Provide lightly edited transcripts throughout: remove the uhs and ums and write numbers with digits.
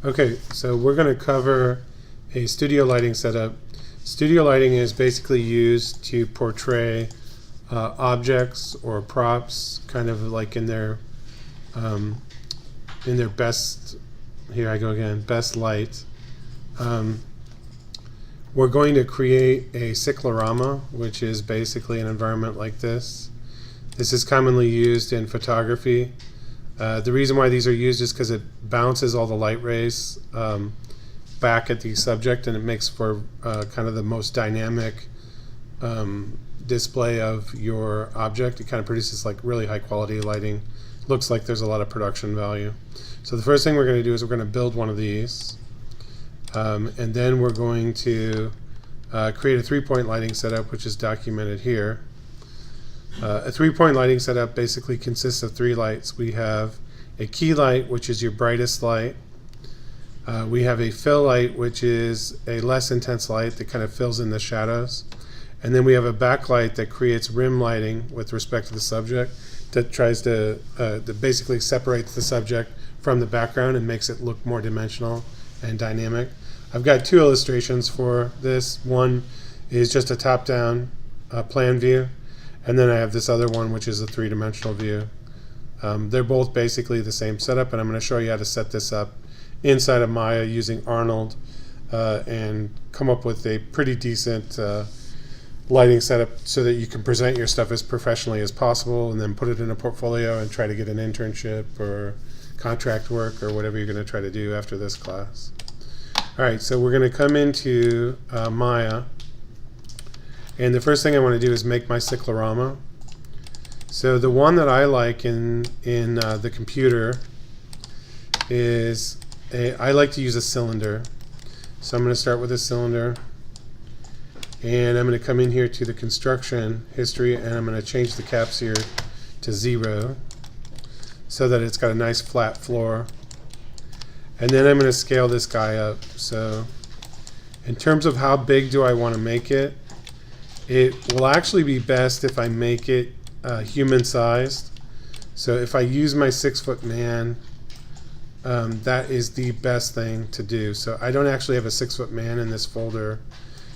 Okay, so we're going to cover a studio lighting setup. Studio lighting is basically used to portray objects or props, kind of like in their best. Here I go again. Best light. We're going to create a cyclorama, which is basically an environment like this. This is commonly used in photography. The reason why these are used is because it bounces all the light rays back at the subject, and it makes for kind of the most dynamic display of your object. It kind of produces like really high quality lighting. Looks like there's a lot of production value. So the first thing we're going to do is we're going to build one of these, and then we're going to create a 3-point lighting setup, which is documented here. A 3-point lighting setup basically consists of 3 lights. We have a key light, which is your brightest light. We have a fill light, which is a less intense light that kind of fills in the shadows. And then we have a backlight that creates rim lighting with respect to the subject, that tries to that basically separates the subject from the background and makes it look more dimensional and dynamic. I've got 2 illustrations for this. One is just a top-down plan view. And then I have this other one, which is a 3-dimensional view. They're both basically the same setup, and I'm going to show you how to set this up inside of Maya using Arnold and come up with a pretty decent lighting setup so that you can present your stuff as professionally as possible and then put it in a portfolio and try to get an internship or contract work or whatever you're going to try to do after this class. All right, so we're going to come into Maya. And the first thing I want to do is make my cyclorama. So the one that I like in the computer is I like to use a cylinder. So I'm going to start with a cylinder, and I'm going to come in here to the construction history, and I'm going to change the caps here to 0 so that it's got a nice flat floor. And then I'm going to scale this guy up. So in terms of how big do I want to make it, it will actually be best if I make it human-sized. So if I use my 6-foot man, that is the best thing to do. So I don't actually have a 6-foot man in this folder,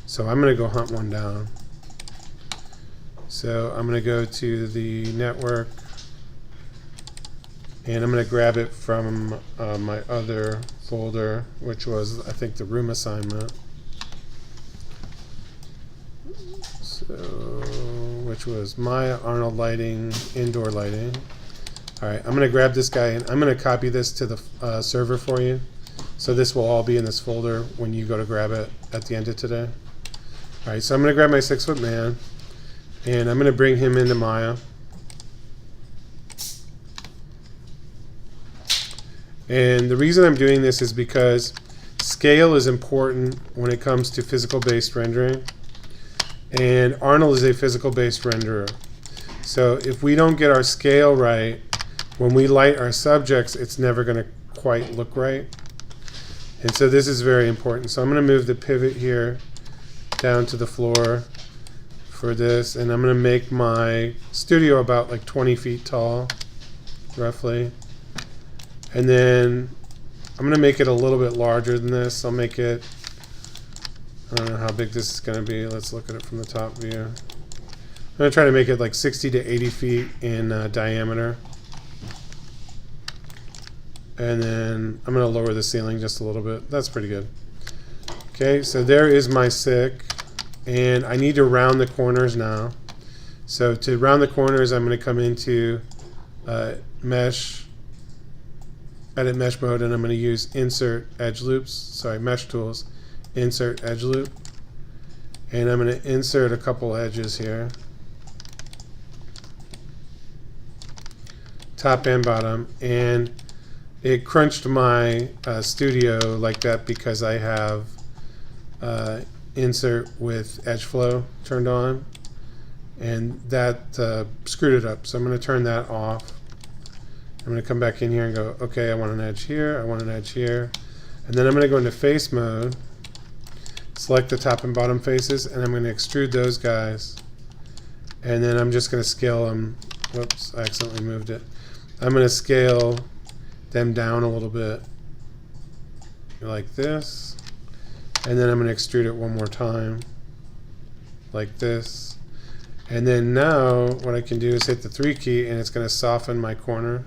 so I'm going to go hunt one down. So I'm going to go to the network, and I'm going to grab it from my other folder, which was, I think, the room assignment. Which was Maya, Arnold lighting, indoor lighting. All right, I'm going to grab this guy and I'm going to copy this to the server for you. So this will all be in this folder when you go to grab it at the end of today. All right, so I'm going to grab my 6-foot man and I'm going to bring him into Maya. And the reason I'm doing this is because scale is important when it comes to physical-based rendering. And Arnold is a physical-based renderer. So if we don't get our scale right, when we light our subjects, it's never going to quite look right. And so this is very important. So I'm going to move the pivot here down to the floor for this, and I'm going to make my studio about like 20 feet tall, roughly. And then I'm going to make it a little bit larger than this. I'll make it, I don't know how big this is going to be. Let's look at it from the top view. I'm going to try to make it like 60 to 80 feet in diameter. And then I'm going to lower the ceiling just a little bit. That's pretty good. Okay, so there is my sick. And I need to round the corners now. So to round the corners, I'm going to come into mesh, edit mesh mode, and I'm going to use insert edge loops. Sorry, mesh tools. Insert edge loop, and I'm going to insert a couple edges here, top and bottom, and it crunched my studio like that because I have insert with edge flow turned on, and that screwed it up. So I'm going to turn that off. I'm going to come back in here and go, okay, I want an edge here, I want an edge here, and then I'm going to go into face mode. Select the top and bottom faces, and I'm going to extrude those guys, and then I'm just going to scale them. Whoops, I accidentally moved it. I'm going to scale them down a little bit. like this, and then I'm going to extrude it one more time like this. And then now what I can do is hit the 3 key, and it's going to soften my corners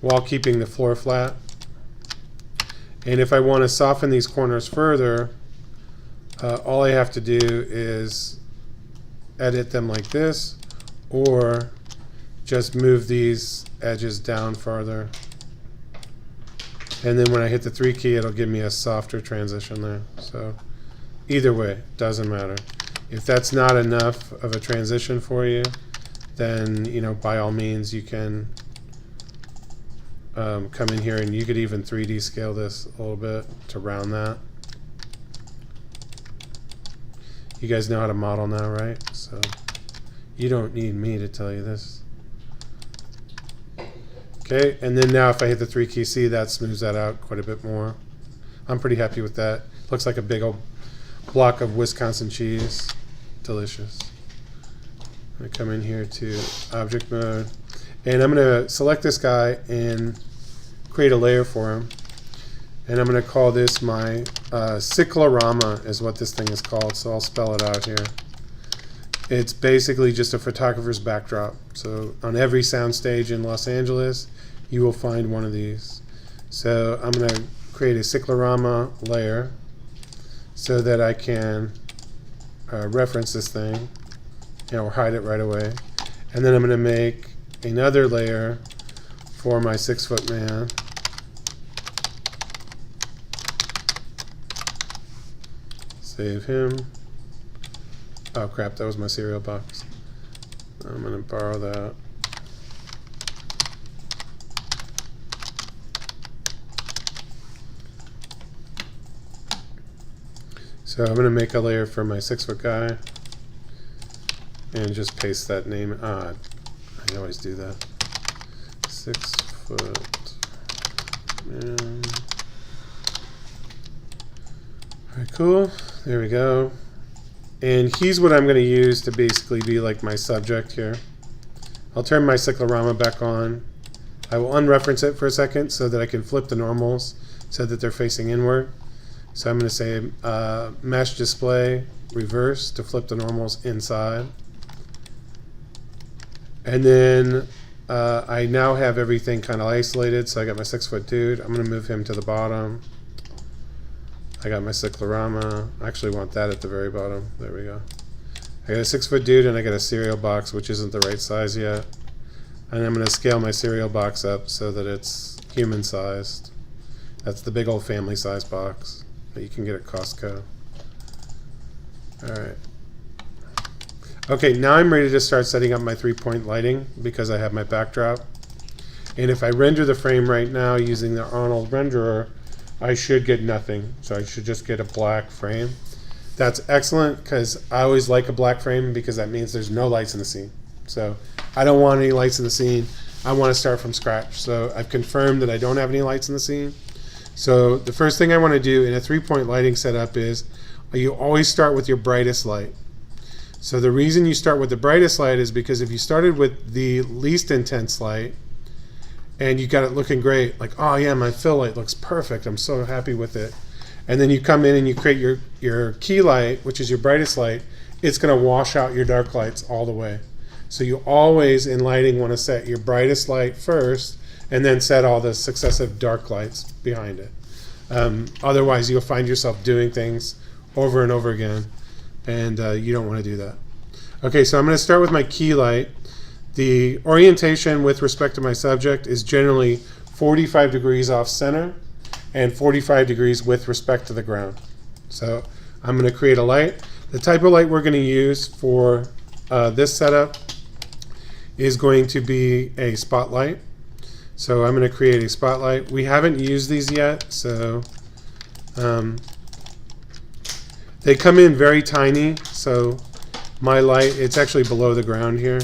while keeping the floor flat. And if I want to soften these corners further, all I have to do is edit them like this, or just move these edges down farther. And then when I hit the 3 key, it'll give me a softer transition there. So either way, doesn't matter. If that's not enough of a transition for you, then by all means you can come in here, and you could even 3D scale this a little bit to round that. You guys know how to model now, right? So you don't need me to tell you this. Okay, and then now if I hit the 3 key, see, that smooths that out quite a bit more. I'm pretty happy with that. Looks like a big old block of Wisconsin cheese. Delicious. I come in here to object mode, and I'm going to select this guy and create a layer for him. And I'm going to call this my cyclorama is what this thing is called, so I'll spell it out here. It's basically just a photographer's backdrop. So on every soundstage in Los Angeles, you will find one of these. So I'm going to create a cyclorama layer so that I can reference this thing, or hide it right away. And then I'm going to make another layer for my 6-foot man. Save him. Oh crap, that was my cereal box. I'm going to borrow that. So I'm going to make a layer for my 6-foot guy and just paste that name. I always do that. 6-foot man. Alright, cool. There we go. And he's what I'm going to use to basically be like my subject here. I'll turn my cyclorama back on. I will unreference it for a second so that I can flip the normals so that they're facing inward. So I'm going to say mesh display reverse to flip the normals inside. And then I now have everything kind of isolated. So I got my 6-foot dude. I'm going to move him to the bottom. I got my cyclorama. I actually want that at the very bottom. There we go. I got a 6-foot dude, and I got a cereal box, which isn't the right size yet. And I'm going to scale my cereal box up so that it's human sized. That's the big old family size box that you can get at Costco. Alright. Okay, now I'm ready to start setting up my 3-point lighting because I have my backdrop. And if I render the frame right now using the Arnold renderer, I should get nothing. So I should just get a black frame. That's excellent because I always like a black frame because that means there's no lights in the scene. So I don't want any lights in the scene. I want to start from scratch. So I've confirmed that I don't have any lights in the scene. So the first thing I want to do in a 3-point lighting setup is you always start with your brightest light. So the reason you start with the brightest light is because if you started with the least intense light and you got it looking great, like, oh yeah, my fill light looks perfect, I'm so happy with it. And then you come in and you create your key light, which is your brightest light, it's going to wash out your dark lights all the way. So you always in lighting want to set your brightest light first and then set all the successive dark lights behind it. Otherwise you'll find yourself doing things over and over again, and you don't want to do that. Okay, so I'm going to start with my key light. The orientation with respect to my subject is generally 45 degrees off center and 45 degrees with respect to the ground. So I'm going to create a light. The type of light we're going to use for this setup is going to be a spotlight. So I'm going to create a spotlight. We haven't used these yet, so they come in very tiny. So my light, it's actually below the ground here.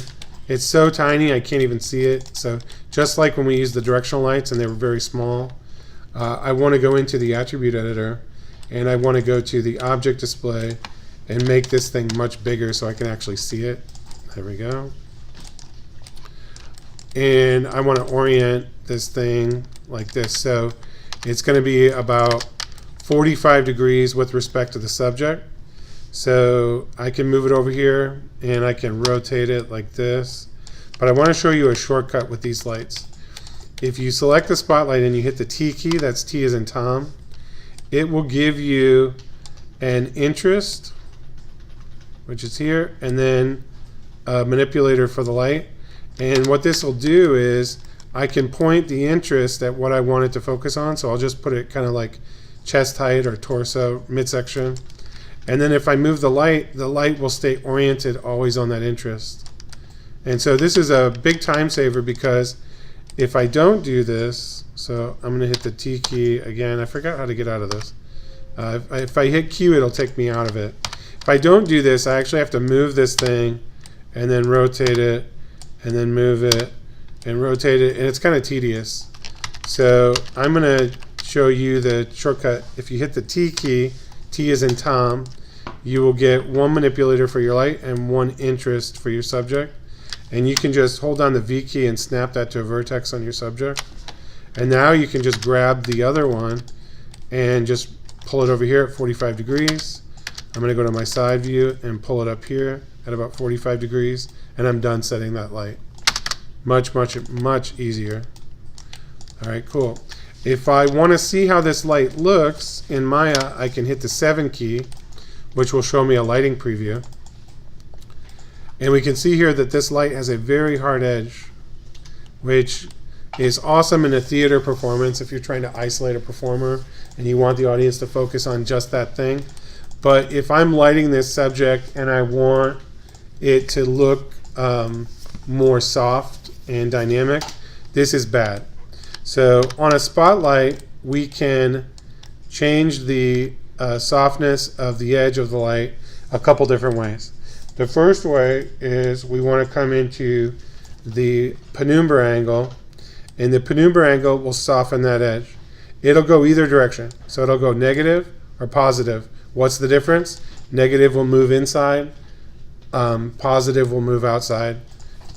It's so tiny I can't even see it. So just like when we use the directional lights and they were very small, I want to go into the attribute editor and I want to go to the object display and make this thing much bigger so I can actually see it. There we go. And I want to orient this thing like this. So it's going to be about 45 degrees with respect to the subject. So I can move it over here and I can rotate it like this. But I want to show you a shortcut with these lights. If you select the spotlight and you hit the T key, that's T as in Tom, it will give you an interest, which is here, and then a manipulator for the light. And what this will do is I can point the interest at what I want it to focus on. So I'll just put it kind of like chest height or torso, midsection. And then if I move the light will stay oriented always on that interest. And so this is a big time saver, because if I don't do this, so I'm going to hit the T key again. I forgot how to get out of this. If I hit Q, it'll take me out of it. If I don't do this, I actually have to move this thing and then rotate it and then move it and rotate it, and it's kind of tedious. So I'm going to show you the shortcut. If you hit the T key, T as in Tom, you will get one manipulator for your light and one interest for your subject. And you can just hold down the V key and snap that to a vertex on your subject. And now you can just grab the other one and just pull it over here at 45 degrees. I'm going to go to my side view and pull it up here at about 45 degrees, and I'm done setting that light. Much, much, much easier. All right, cool. If I want to see how this light looks in Maya, I can hit the 7 key, which will show me a lighting preview. And we can see here that this light has a very hard edge, which is awesome in a theater performance if you're trying to isolate a performer and you want the audience to focus on just that thing. But if I'm lighting this subject and I want it to look more soft and dynamic, this is bad. So on a spotlight, we can change the softness of the edge of the light a couple different ways. The first way is we want to come into the penumbra angle, and the penumbra angle will soften that edge. It'll go either direction. So it'll go negative or positive. What's the difference? Negative will move inside, positive will move outside.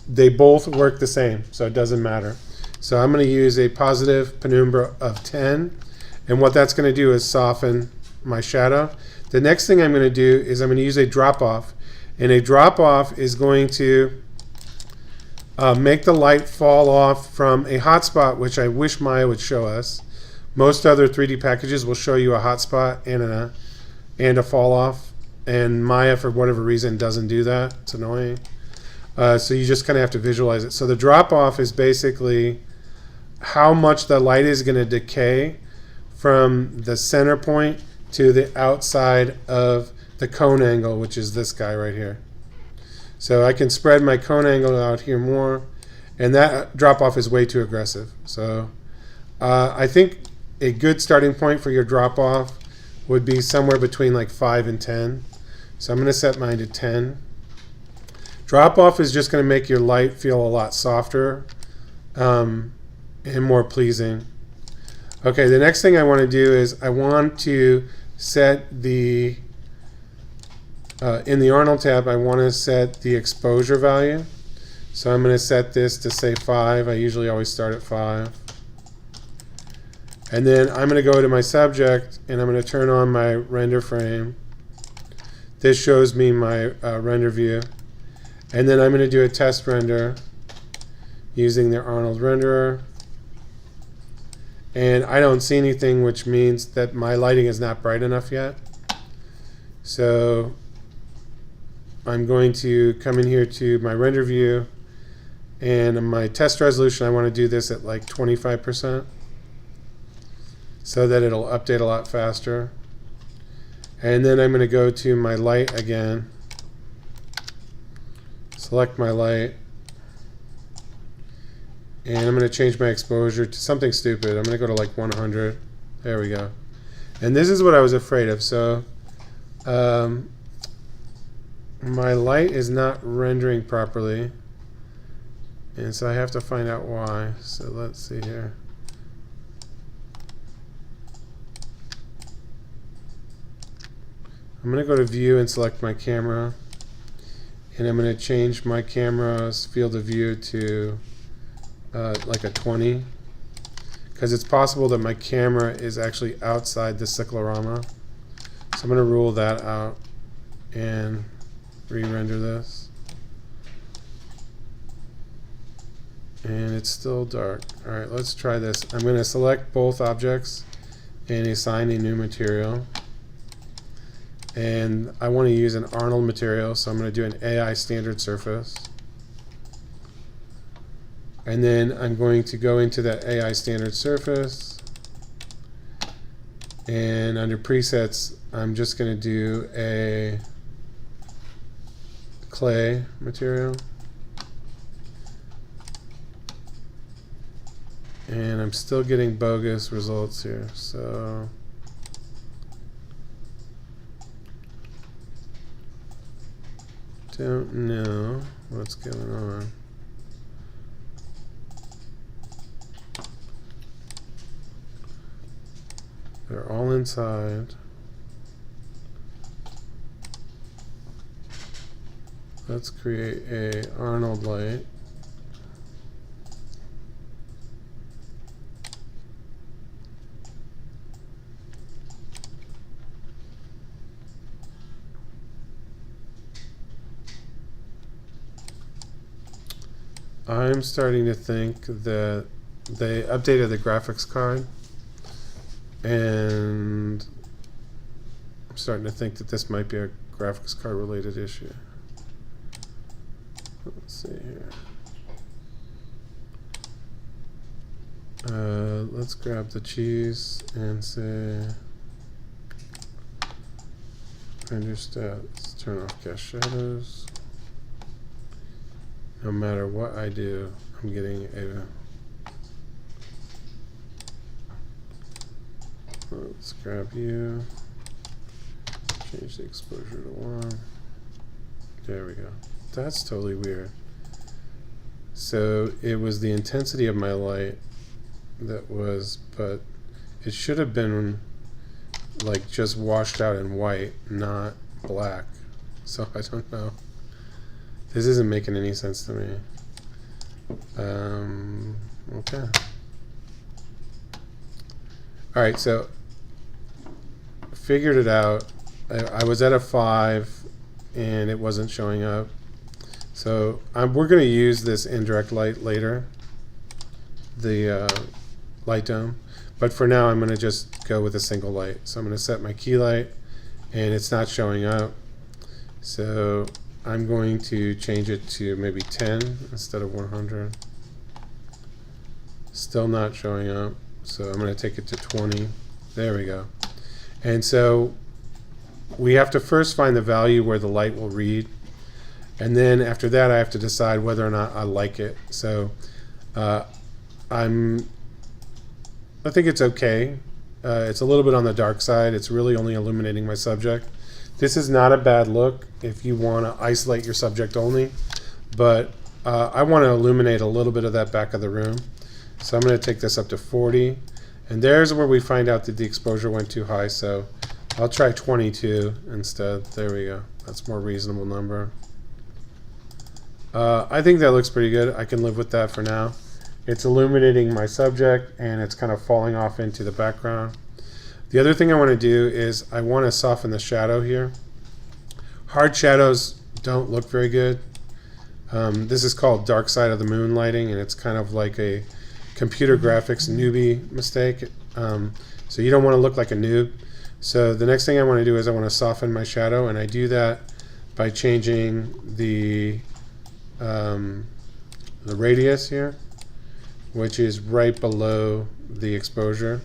They both work the same, so it doesn't matter. So I'm going to use a positive penumbra of 10, and what that's going to do is soften my shadow. The next thing I'm going to do is I'm going to use a drop-off. And a drop-off is going to make the light fall off from a hotspot, which I wish Maya would show us. Most other 3D packages will show you a hotspot and a fall off, and Maya, for whatever reason, doesn't do that. It's annoying. So you just kind of have to visualize it. So the drop-off is basically how much the light is going to decay from the center point to the outside of the cone angle, which is this guy right here. So I can spread my cone angle out here more, and that drop off is way too aggressive. So I think a good starting point for your drop off would be somewhere between like 5 and 10. So I'm going to set mine to 10. Drop off is just going to make your light feel a lot softer and more pleasing. Okay, the next thing I want to do is I want to set the in the Arnold tab, I want to set the exposure value. So I'm going to set this to say 5. I usually always start at 5. And then I'm going to go to my subject and I'm going to turn on my render frame. This shows me my render view. And then I'm going to do a test render using the Arnold renderer. And I don't see anything, which means that my lighting is not bright enough yet. So I'm going to come in here to my render view, and my test resolution, I want to do this at like 25% so that it'll update a lot faster. And then I'm going to go to my light again, select my light, and I'm going to change my exposure to something stupid. I'm going to go to like 100. There we go. And this is what I was afraid of. So my light is not rendering properly, and so I have to find out why. So let's see here. I'm going to go to view and select my camera, and I'm going to change my camera's field of view to like a 20, because it's possible that my camera is actually outside the cyclorama. So I'm going to rule that out and re-render this. And it's still dark. Alright, let's try this. I'm going to select both objects and assign a new material. And I want to use an Arnold material, so I'm going to do an AI standard surface. And then I'm going to go into that AI standard surface, and under presets I'm just going to do a clay material, and I'm still getting bogus results here, so don't know what's going on. They're all inside. Let's create a Arnold light. I'm starting to think that they updated the graphics card, and I'm starting to think that this might be a graphics card related issue. Let's see here. Let's grab the cheese and say render stats, turn off cast shadows. No matter what I do, I'm getting a... Let's grab you, change the exposure to 1. There we go. That's totally weird. So it was the intensity of my light that was, but it should have been like just washed out in white, not black. So I don't know. This isn't making any sense to me. Okay. Alright, so figured it out. I was at a 5 and it wasn't showing up. So we're going to use this indirect light later, the light dome. But for now I'm going to just go with a single light. So I'm going to set my key light and it's not showing up. So I'm going to change it to maybe 10 instead of 100. Still not showing up. So I'm going to take it to 20. There we go. And so we have to first find the value where the light will read. And then after that, I have to decide whether or not I like it. So I think it's okay. It's a little bit on the dark side. It's really only illuminating my subject. This is not a bad look if you want to isolate your subject only. But I want to illuminate a little bit of that back of the room. So I'm going to take this up to 40. And there's where we find out that the exposure went too high. So I'll try 22 instead. There we go. That's a more reasonable number. I think that looks pretty good. I can live with that for now. It's illuminating my subject and it's kind of falling off into the background. The other thing I want to do is I want to soften the shadow here. Hard shadows don't look very good. This is called dark side of the moon lighting, and it's kind of like a computer graphics newbie mistake. So you don't want to look like a noob. So the next thing I want to do is I want to soften my shadow, and I do that by changing the radius here, which is right below the exposure.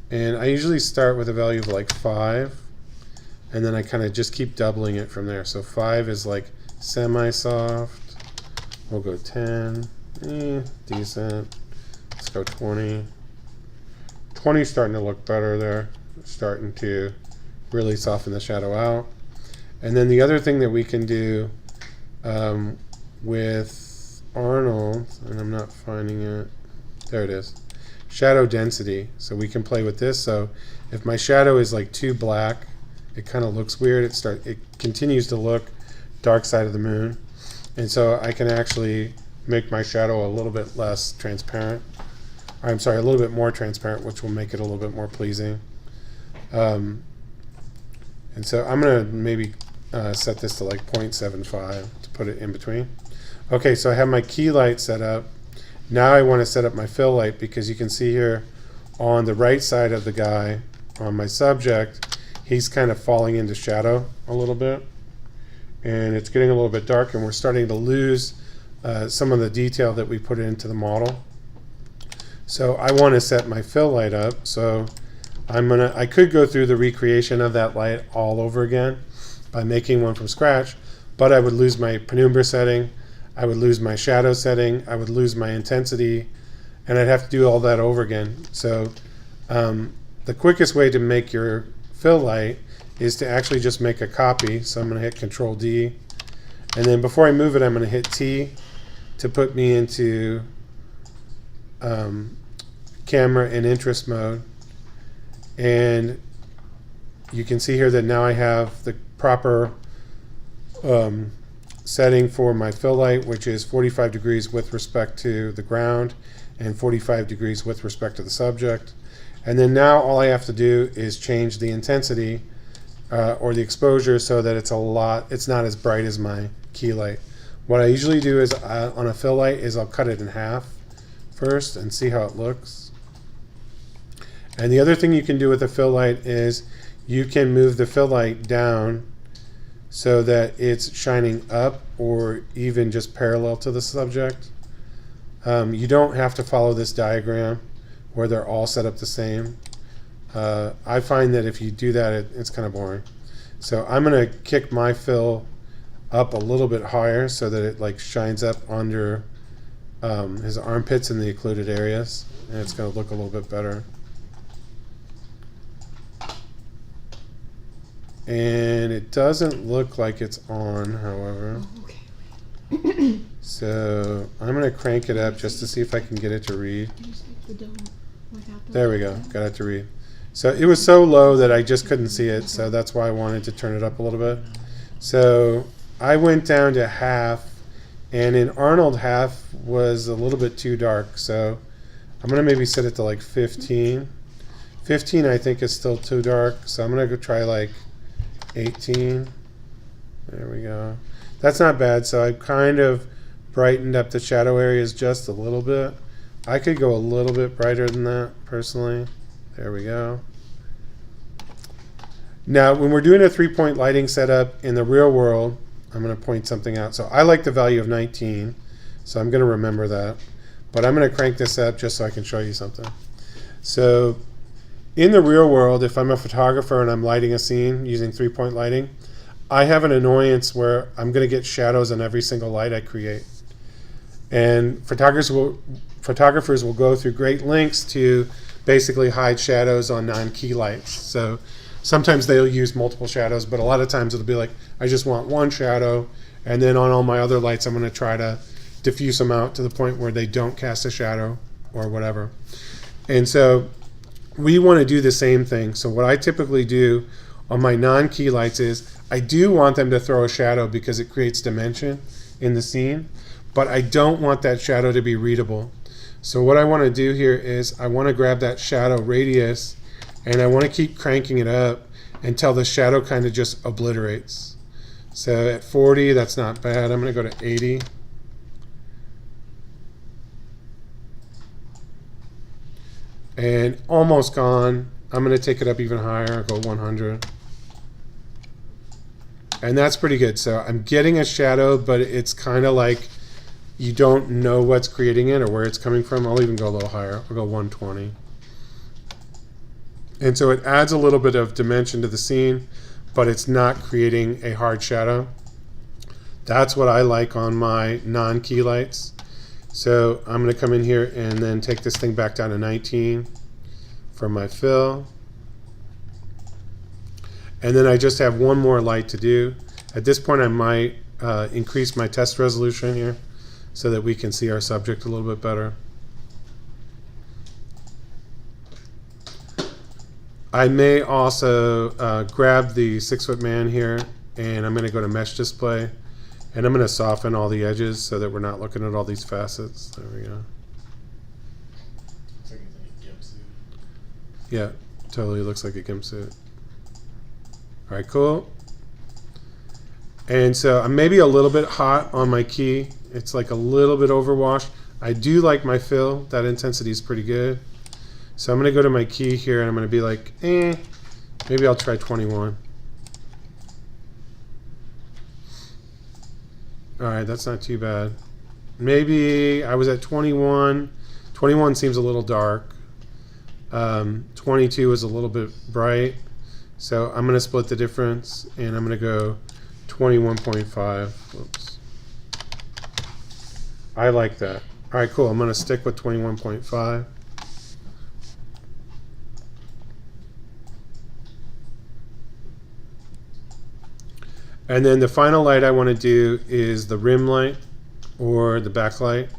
And I usually start with a value of like 5, and then I kind of just keep doubling it from there. So 5 is like semi-soft. We'll go 10. Decent. Let's go 20. 20 is starting to look better there. Starting to really soften the shadow out. And then the other thing that we can do with Arnold, and I'm not finding it. There it is. Shadow density. So we can play with this. So if my shadow is like too black, it kind of looks weird. It continues to look dark side of the moon. And so I can actually make my shadow a little bit less transparent. I'm sorry, a little bit more transparent, which will make it a little bit more pleasing. And so I'm going to maybe set this to like 0.75 to put it in between. Okay, so I have my key light set up. Now I want to set up my fill light, because you can see here on the right side of the guy, on my subject, he's kind of falling into shadow a little bit. And it's getting a little bit dark, and we're starting to lose some of the detail that we put into the model. So I want to set my fill light up. So I could go through the recreation of that light all over again by making one from scratch, but I would lose my penumbra setting, I would lose my shadow setting, I would lose my intensity, and I'd have to do all that over again. So the quickest way to make your fill light is to actually just make a copy. So I'm going to hit Control D, and then before I move it, I'm going to hit T to put me into camera and interest mode. And you can see here that now I have the proper setting for my fill light, which is 45 degrees with respect to the ground and 45 degrees with respect to the subject. And then now all I have to do is change the intensity or the exposure so that it's not as bright as my key light. What I usually do is on a fill light is I'll cut it in half first and see how it looks. And the other thing you can do with a fill light is you can move the fill light down so that it's shining up or even just parallel to the subject. You don't have to follow this diagram where they're all set up the same. I find that if you do that, it's kind of boring. So I'm going to kick my fill up a little bit higher so that it like shines up under his armpits in the occluded areas, and it's going to look a little bit better. And it doesn't look like it's on, however. Oh, okay. So I'm going to crank it up just to see if I can get it to read. There we go, got it to read. So it was so low that I just couldn't see it, so that's why I wanted to turn it up a little bit. So I went down to half, and in Arnold half was a little bit too dark, so I'm going to maybe set it to like 15. 15 I think is still too dark, so I'm going to go try like 18. There we go. That's not bad. So I kind of brightened up the shadow areas just a little bit. I could go a little bit brighter than that personally. There we go. Now when we're doing a 3-point lighting setup in the real world, I'm going to point something out. So I like the value of 19, so I'm going to remember that, but I'm going to crank this up just so I can show you something. So in the real world, if I'm a photographer and I'm lighting a scene using 3-point lighting, I have an annoyance where I'm going to get shadows on every single light I create. And photographers will go through great lengths to basically hide shadows on non-key lights. So sometimes they'll use multiple shadows, but a lot of times it'll be like, I just want one shadow, and then on all my other lights I'm going to try to diffuse them out to the point where they don't cast a shadow or whatever. And so we want to do the same thing. So what I typically do on my non-key lights is I do want them to throw a shadow because it creates dimension in the scene, but I don't want that shadow to be readable. So what I want to do here is I want to grab that shadow radius and I want to keep cranking it up until the shadow kind of just obliterates. So at 40, that's not bad. I'm going to go to 80. And almost gone. I'm going to take it up even higher. I'll go 100. And that's pretty good. So I'm getting a shadow, but it's kind of like you don't know what's creating it or where it's coming from. I'll even go a little higher. I'll go 120. And so it adds a little bit of dimension to the scene, but it's not creating a hard shadow. That's what I like on my non-key lights. So I'm going to come in here and then take this thing back down to 19 for my fill. And then I just have one more light to do. At this point I might increase my test resolution here so that we can see our subject a little bit better. I may also grab the 6-foot man here, and I'm going to go to mesh display, and I'm going to soften all the edges so that we're not looking at all these facets. There we go. Yeah, totally looks like a gimp suit. All right, cool. And so I'm maybe a little bit hot on my key. It's like a little bit overwashed. I do like my fill. That intensity is pretty good. So I'm going to go to my key here and I'm going to be like, maybe I'll try 21. All right, that's not too bad. Maybe I was at 21. 21 seems a little dark. 22 is a little bit bright. So I'm going to split the difference and I'm going to go 21.5. Whoops. I like that. All right, cool. I'm going to stick with 21.5. And then the final light I want to do is the rim light or the backlight.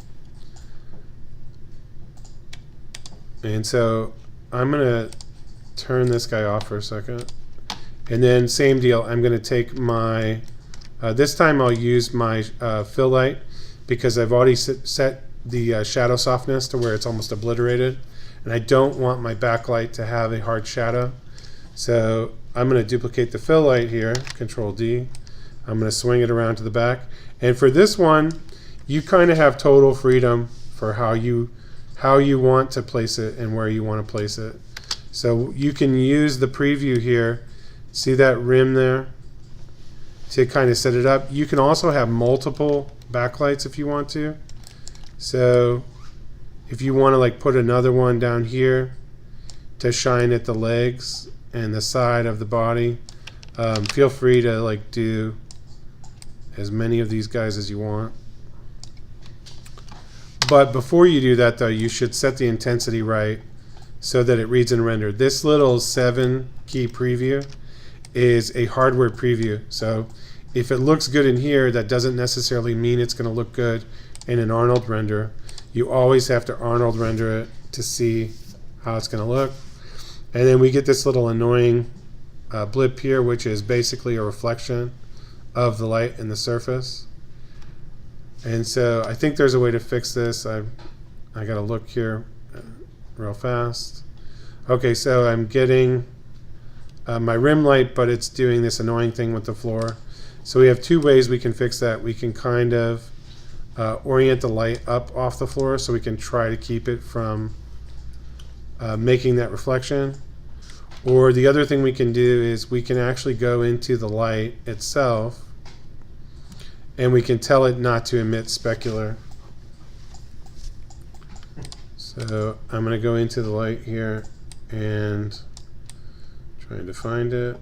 And so I'm going to turn this guy off for a second. And then same deal, I'm going to take my, this time I'll use my fill light because I've already set the shadow softness to where it's almost obliterated. And I don't want my backlight to have a hard shadow. So I'm going to duplicate the fill light here, Control D. I'm going to swing it around to the back. And for this one, you kind of have total freedom for how you want to place it and where you want to place it. So you can use the preview here. See that rim there? To kind of set it up. You can also have multiple backlights if you want to. So if you want to like put another one down here to shine at the legs and the side of the body, feel free to like do as many of these guys as you want. But before you do that though, you should set the intensity right so that it reads and rendered. This little 7-key preview is a hardware preview. So if it looks good in here, that doesn't necessarily mean it's going to look good in an Arnold render. You always have to Arnold render it to see how it's going to look. And then we get this little annoying blip here, which is basically a reflection of the light in the surface. And so I think there's a way to fix this. I got to look here real fast. Okay, so I'm getting my rim light, but it's doing this annoying thing with the floor. So we have two ways we can fix that. We can kind of orient the light up off the floor so we can try to keep it from making that reflection. Or the other thing we can do is we can actually go into the light itself and we can tell it not to emit specular. So I'm going to go into the light here and trying to find it.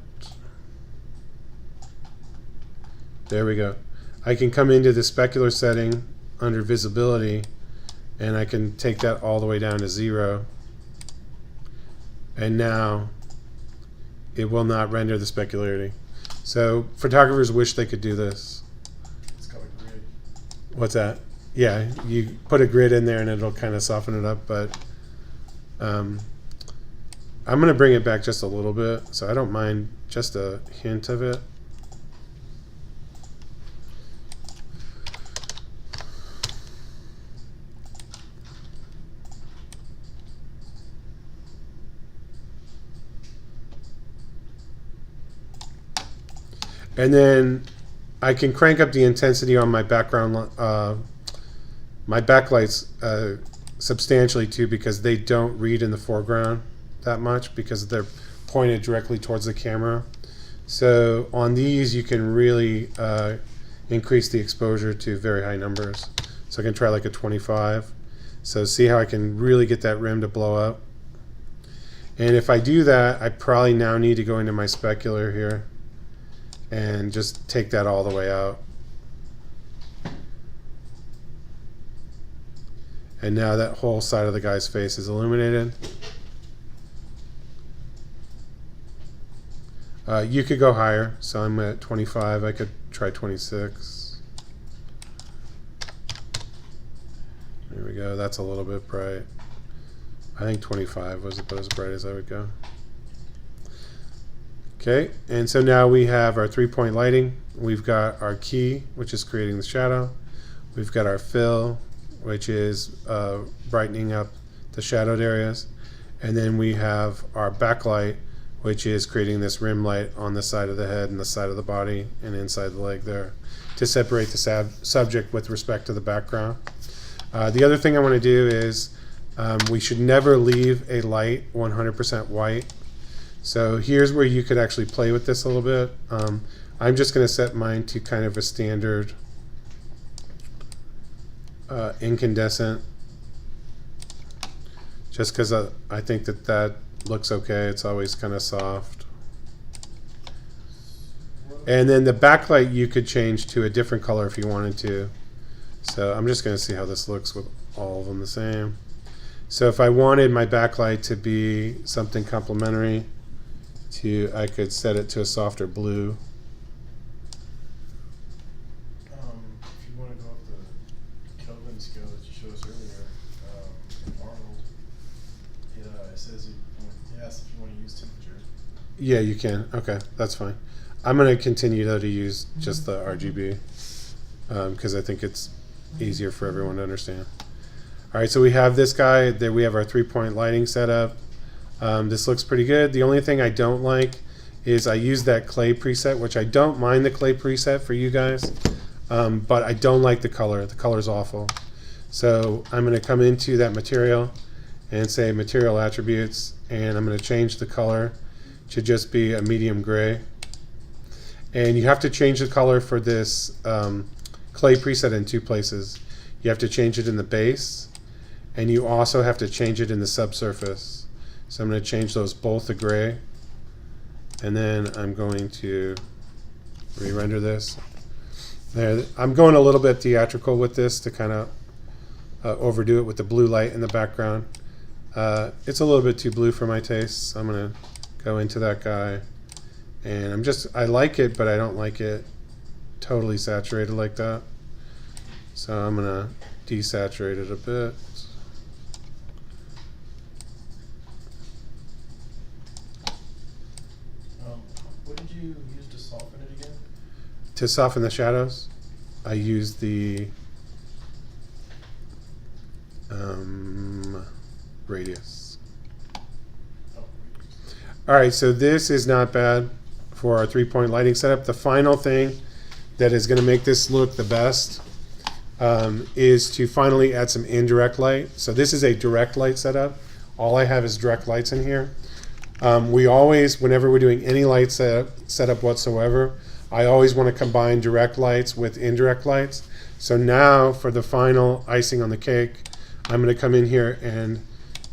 There we go. I can come into the specular setting under visibility and I can take that all the way down to 0. And now it will not render the specularity. So photographers wish they could do this. It's called a grid. What's that? Yeah, you put a grid in there and it'll kind of soften it up, but I'm going to bring it back just a little bit, so I don't mind just a hint of it. And then I can crank up the intensity on my background, my backlights substantially too, because they don't read in the foreground that much because they're pointed directly towards the camera. So on these you can really increase the exposure to very high numbers. So I can try like a 25. So see how I can really get that rim to blow up. And if I do that, I probably now need to go into my specular here and just take that all the way out. And now that whole side of the guy's face is illuminated. You could go higher, so I'm at 25. I could try 26. There we go. That's a little bit bright. I think 25 was about as bright as I would go. Okay, and so now we have our 3-point lighting. We've got our key, which is creating the shadow. We've got our fill, which is brightening up the shadowed areas. And then we have our backlight, which is creating this rim light on the side of the head and the side of the body and inside the leg there to separate the subject with respect to the background. The other thing I want to do is we should never leave a light 100% white. So here's where you could actually play with this a little bit. I'm just going to set mine to kind of a standard incandescent, just because I think that looks okay. It's always kind of soft. And then the backlight you could change to a different color if you wanted to. So I'm just going to see how this looks with all of them the same. So if I wanted my backlight to be something complementary I could set it to a softer blue. If you want to go up the Kelvin scale that you showed us earlier, in Arnold, it says it asks if you want to use temperature. Yeah, you can. Okay, that's fine. I'm going to continue though to use just the RGB because I think it's easier for everyone to understand. All right, so we have this guy. There we have our 3-point lighting setup. This looks pretty good. The only thing I don't like is I use that clay preset, which I don't mind the clay preset for you guys, but I don't like the color. The color's awful. So I'm going to come into that material and say material attributes, and I'm going to change the color to just be a medium gray. And you have to change the color for this clay preset in 2 places. You have to change it in the base, and you also have to change it in the subsurface. So I'm going to change those both to gray, and then I'm going to re-render this. There, I'm going a little bit theatrical with this to kind of overdo it with the blue light in the background. It's a little bit too blue for my taste, so I'm going to go into that guy. And I like it, but I don't like it totally saturated like that. So I'm going to desaturate it a bit. What did you use to soften it again? To soften the shadows, I use the radius. Oh, All right, so this is not bad for our 3-point lighting setup. The final thing that is going to make this look the best is to finally add some indirect light. So this is a direct light setup. All I have is direct lights in here. We always, whenever we're doing any light setup whatsoever, I always want to combine direct lights with indirect lights. So now for the final icing on the cake, I'm going to come in here and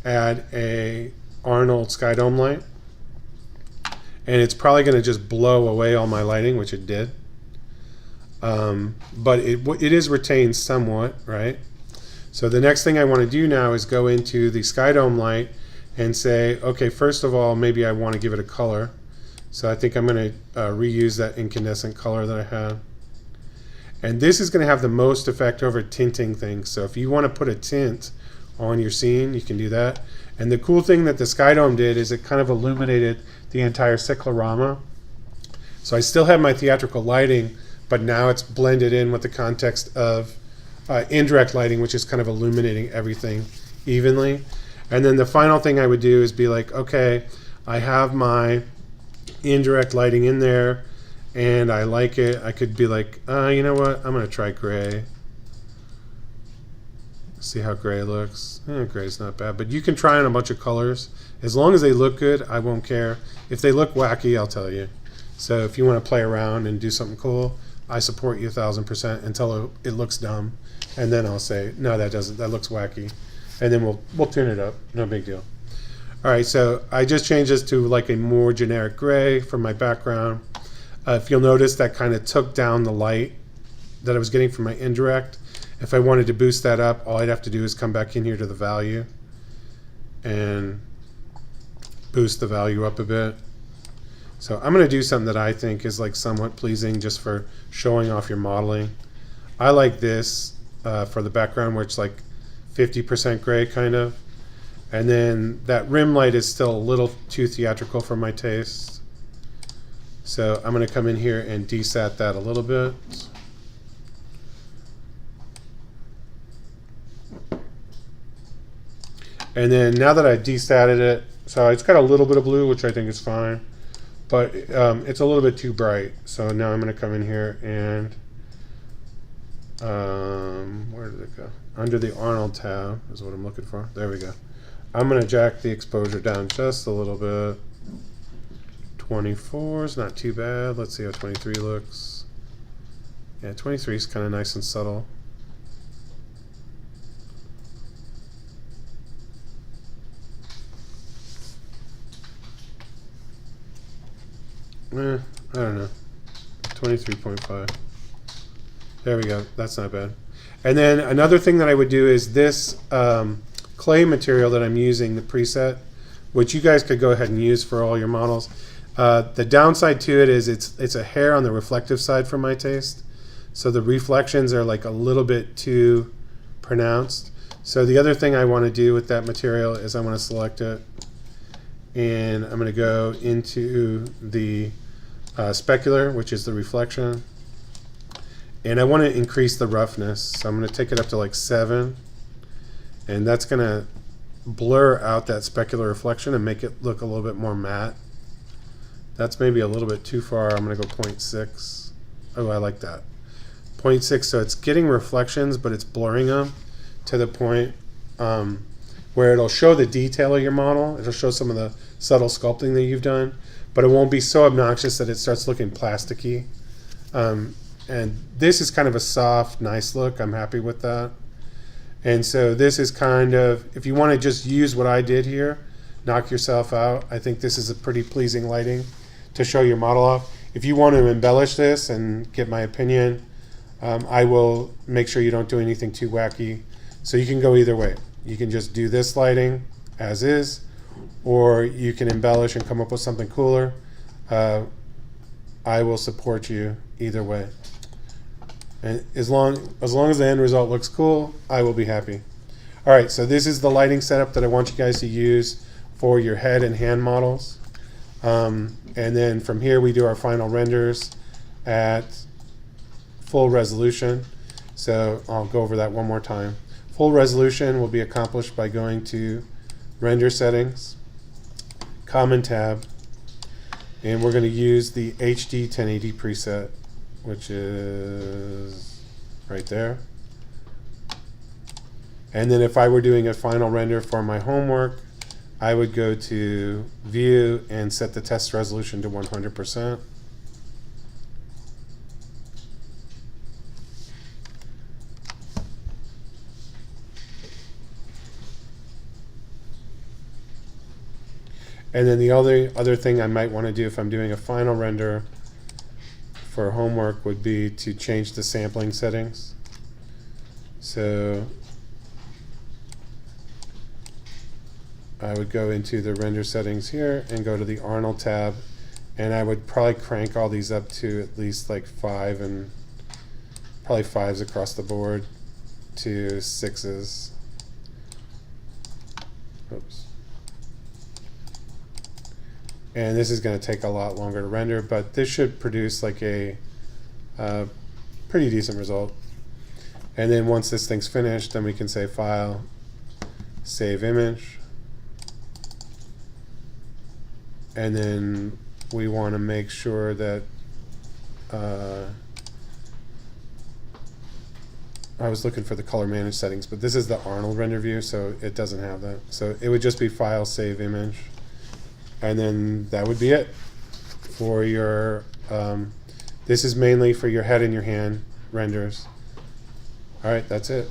add a Arnold sky dome light. And it's probably going to just blow away all my lighting, which it did. But it is retained somewhat, right? So the next thing I want to do now is go into the sky dome light and say, okay, first of all, maybe I want to give it a color. So I think I'm going to reuse that incandescent color that I have. And this is going to have the most effect over tinting things. So if you want to put a tint on your scene, you can do that. And the cool thing that the sky dome did is it kind of illuminated the entire cyclorama. So I still have my theatrical lighting, but now it's blended in with the context of indirect lighting, which is kind of illuminating everything evenly. And then the final thing I would do is be like, okay, I have my indirect lighting in there and I like it. I could be like, you know what, I'm going to try gray. See how gray looks. Gray's not bad, but you can try on a bunch of colors. As long as they look good, I won't care. If they look wacky, I'll tell you. So if you want to play around and do something cool, I support you 1000% until it looks dumb. And then I'll say, no, that looks wacky. And then we'll tune it up. No big deal. All right, so I just changed this to like a more generic gray for my background. If you'll notice, that kind of took down the light that I was getting from my indirect. If I wanted to boost that up, all I'd have to do is come back in here to the value and boost the value up a bit. So I'm going to do something that I think is like somewhat pleasing just for showing off your modeling. I like this for the background where it's like 50% gray kind of. And then that rim light is still a little too theatrical for my taste. So I'm going to come in here and desat that a little bit. And then now that I destatted it, so it's got a little bit of blue, which I think is fine, but it's a little bit too bright. So now I'm going to come in here and where did it go? Under the Arnold tab is what I'm looking for. There we go. I'm going to jack the exposure down just a little bit. 24 is not too bad. Let's see how 23 looks. Yeah, 23 is kind of nice and subtle. I don't know. 23.5. There we go. That's not bad. And then another thing that I would do is this clay material that I'm using, the preset, which you guys could go ahead and use for all your models. The downside to it is it's a hair on the reflective side for my taste. So the reflections are like a little bit too pronounced. So the other thing I want to do with that material is I want to select it, and I'm going to go into the specular, which is the reflection, and I want to increase the roughness. So I'm going to take it up to like 7, and that's going to blur out that specular reflection and make it look a little bit more matte. That's maybe a little bit too far. I'm going to go 0.6. Oh, I like that. 0.6, so it's getting reflections, but it's blurring them to the point where it'll show the detail of your model. It'll show some of the subtle sculpting that you've done, but it won't be so obnoxious that it starts looking plasticky. And this is kind of a soft, nice look. I'm happy with that. And so this is kind of, if you want to just use what I did here, knock yourself out. I think this is a pretty pleasing lighting to show your model off. If you want to embellish this and get my opinion, I will make sure you don't do anything too wacky. So you can go either way. You can just do this lighting as is, or you can embellish and come up with something cooler. I will support you either way. And as long as the end result looks cool, I will be happy. All right, so this is the lighting setup that I want you guys to use for your head and hand models. And then from here we do our final renders at full resolution. So I'll go over that one more time. Full resolution will be accomplished by going to Render Settings, Common tab, and we're going to use the HD 1080 preset, which is right there. And then if I were doing a final render for my homework, I would go to View and set the test resolution to 100%. And then the other thing I might want to do if I'm doing a final render for homework would be to change the sampling settings. So I would go into the render settings here and go to the Arnold tab, and I would probably crank all these up to at least like 5, and probably 5s across the board to 6s. Oops. And this is going to take a lot longer to render, but this should produce like a pretty decent result. And then once this thing's finished, then we can say File, Save Image. And then we want to make sure that I was looking for the color manage settings, but this is the Arnold render view, so it doesn't have that. So it would just be File, Save Image. And then that would be it for your, this is mainly for your head and your hand renders. All right, that's it.